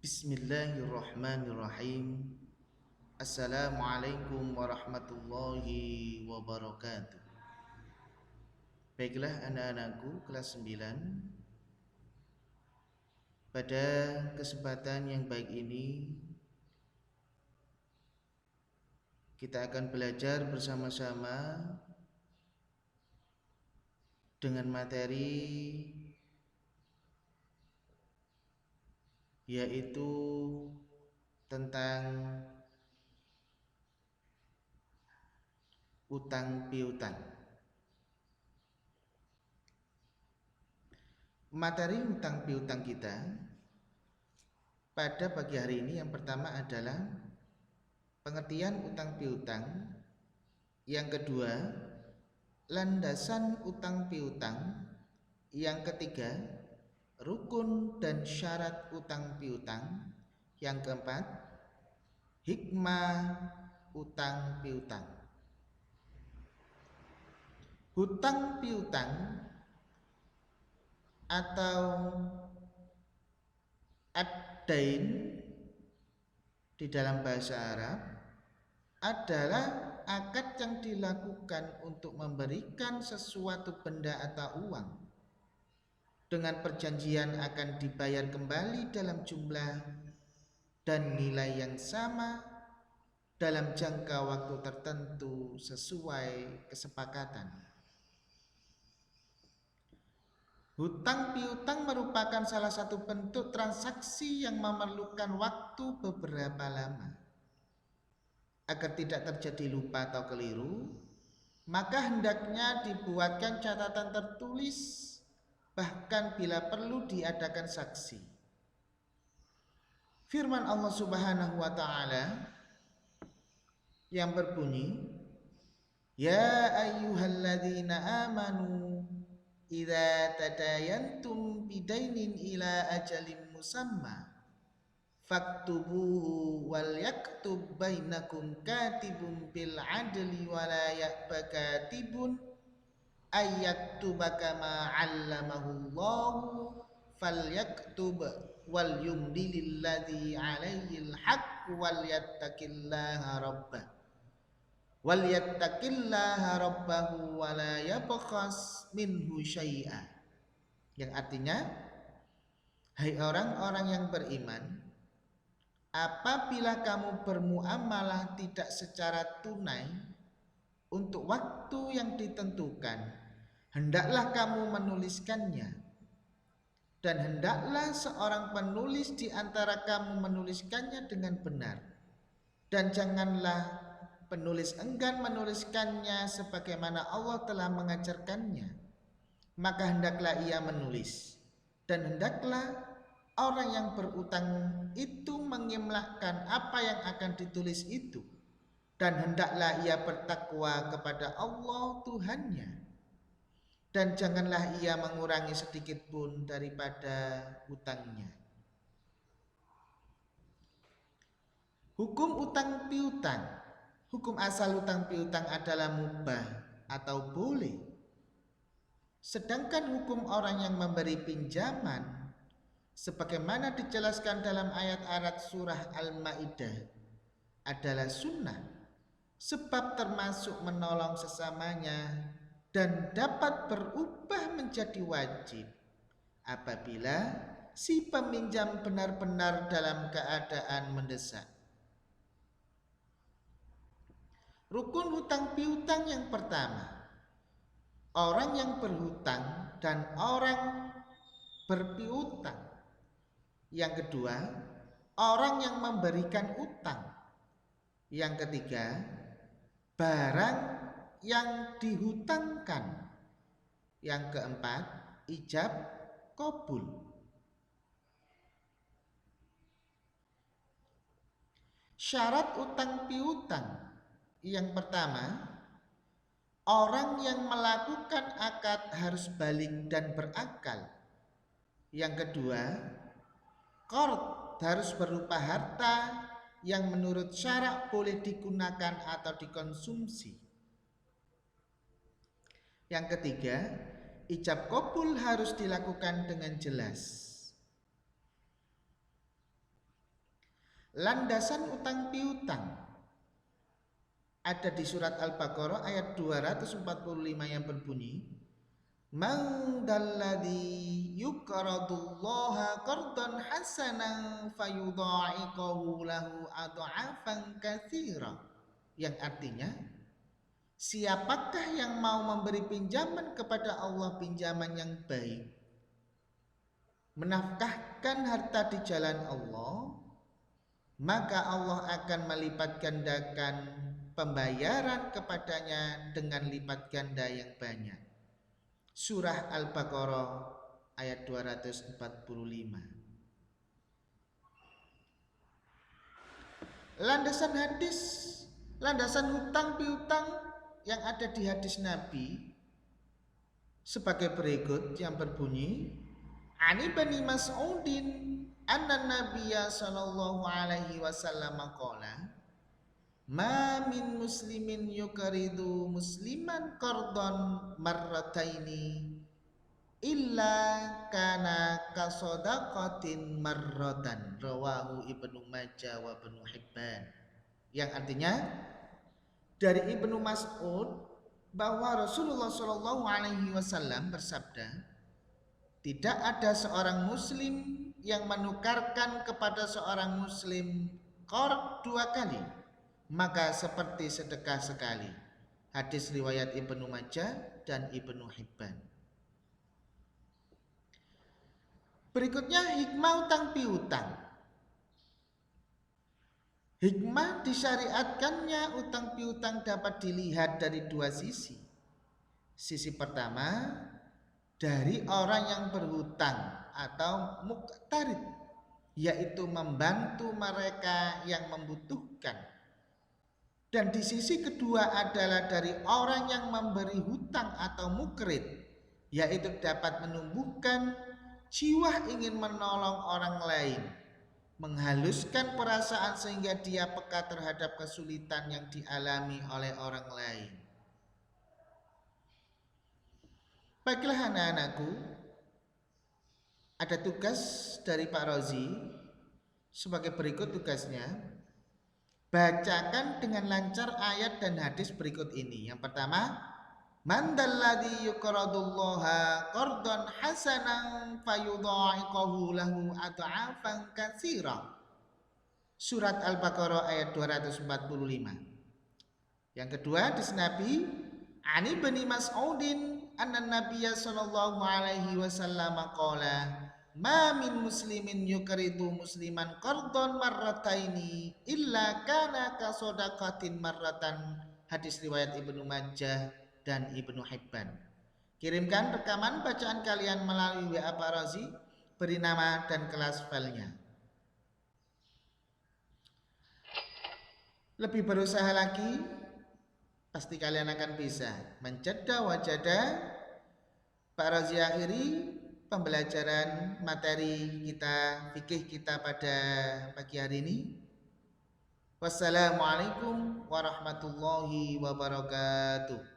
Bismillahirrahmanirrahim. Assalamualaikum warahmatullahi wabarakatuh. Baiklah anak-anakku kelas 9. Pada kesempatan yang baik ini kita akan belajar bersama-sama dengan materi yaitu tentang utang piutang. Materi utang piutang kita pada pagi hari ini yang pertama adalah pengertian utang piutang, yang kedua landasan utang piutang, yang ketiga rukun dan syarat utang piutang, yang keempat hikmah utang piutang. Hutang piutang atau ad-dain di dalam bahasa Arab adalah akad yang dilakukan untuk memberikan sesuatu benda atau uang dengan perjanjian akan dibayar kembali dalam jumlah dan nilai yang sama dalam jangka waktu tertentu sesuai kesepakatan. Hutang piutang merupakan salah satu bentuk transaksi yang memerlukan waktu beberapa lama. Agar tidak terjadi lupa atau keliru, maka hendaknya dibuatkan catatan tertulis, bahkan bila perlu diadakan saksi. Firman Allah Subhanahu wa taala yang berbunyi, "Ya ayyuhalladzina amanu idza tadayantum bidainin ila ajalin musamma faktubuhu wal yaktub bainakum katibun bil adli wa la ya'ba katibun ayaktuba kama 'allamahu Allahu falyaktub wal yumlil ladzi 'alaihil haqq wal yattaqillaha rabbahu wa la yabkhas minhu syai'a." Yang artinya, hai orang-orang yang beriman, apabila kamu bermuamalah tidak secara tunai untuk waktu yang ditentukan, hendaklah kamu menuliskannya, dan hendaklah seorang penulis di antara kamu menuliskannya dengan benar, dan janganlah penulis enggan menuliskannya sebagaimana Allah telah mengajarkannya, maka hendaklah ia menulis, dan hendaklah orang yang berutang itu mengimlakkan apa yang akan ditulis itu, dan hendaklah ia bertakwa kepada Allah Tuhannya, dan janganlah ia mengurangi sedikit pun daripada hutangnya. Hukum utang piutang. Hukum asal utang piutang adalah mubah atau boleh. Sedangkan hukum orang yang memberi pinjaman, sebagaimana dijelaskan dalam ayat-ayat surah Al-Maidah, adalah sunnah, sebab termasuk menolong sesamanya dan dapat berubah menjadi wajib apabila si peminjam benar-benar dalam keadaan mendesak. Rukun hutang piutang yang pertama, orang yang berhutang dan orang berpiutang. Yang kedua, orang yang memberikan utang. Yang ketiga, barang yang dihutangkan. Yang keempat, ijab qabul. Syarat utang piutang. Yang pertama, orang yang melakukan akad harus balik dan berakal. Yang kedua, qard harus berupa harta yang menurut syarak boleh digunakan atau dikonsumsi. Yang ketiga, ijab qabul harus dilakukan dengan jelas. Landasan utang piutang ada di surat Al-Baqarah ayat 245 yang berbunyi, Man dalladhi yuqradullaha qardan hasanan fayudha'iqahu lahu adha'afan katsira. Yang artinya, siapakah yang mau memberi pinjaman kepada Allah pinjaman yang baik, menafkahkan harta di jalan Allah, maka Allah akan melipat gandakan pembayaran kepadanya dengan lipat ganda yang banyak. Surah Al-Baqarah ayat 245. Landasan hutang piutang yang ada di hadis Nabi sebagai berikut yang berbunyi, Ani Bani Mas'udin anna Nabiyya sallallahu alaihi wasallam qala, Ma min muslimin yukaridu musliman qardon marrataini illa kana kasodaqatin marratan. Rawahu Ibnu Majah wa Ibnu Hibban. Yang artinya dari Ibnu Mas'ud bahwa Rasulullah sallallahu alaihi wasallam bersabda, tidak ada seorang muslim yang menukarkan kepada seorang muslim qard 2 kali, maka seperti sedekah sekali. Hadis riwayat Ibnu Majah dan Ibnu Hibban. Berikutnya hikmah utang piutang. Hikmah disyariatkannya utang piutang dapat dilihat dari 2 sisi. Sisi pertama, dari orang yang berhutang atau muqtarid, yaitu membantu mereka yang membutuhkan. Dan di sisi kedua adalah dari orang yang memberi hutang atau mukrid, yaitu dapat menumbuhkan jiwa ingin menolong orang lain, menghaluskan perasaan sehingga dia peka terhadap kesulitan yang dialami oleh orang lain. Baiklah anak-anakku, ada tugas dari Pak Rozi sebagai berikut tugasnya. Bacakan dengan lancar ayat dan hadis berikut ini. Yang pertama, Man dalladhi yuqradullaha qardan hasanan fayudha'iqahu lahu adha'afan katsira. Surat Al-Baqarah ayat 245. Yang kedua, hadis Nabi Ani Bani Mas'udin anna Nabiyya sallallahu alaihi wasallam qala, Ma min muslimin yukridu musliman qardon marrataini illa kana kasodaqatin marratan. Hadis riwayat Ibnu Majah dan Ibnu Hibban. Kirimkan rekaman bacaan kalian melalui WA Pak Rozi, beri nama dan kelas filenya. Lebih berusaha lagi, pasti kalian akan bisa. Menjada wajada Pak Rozi akhiri pembelajaran materi kita fikih kita pada pagi hari ini. Wassalamualaikum warahmatullahi wabarakatuh.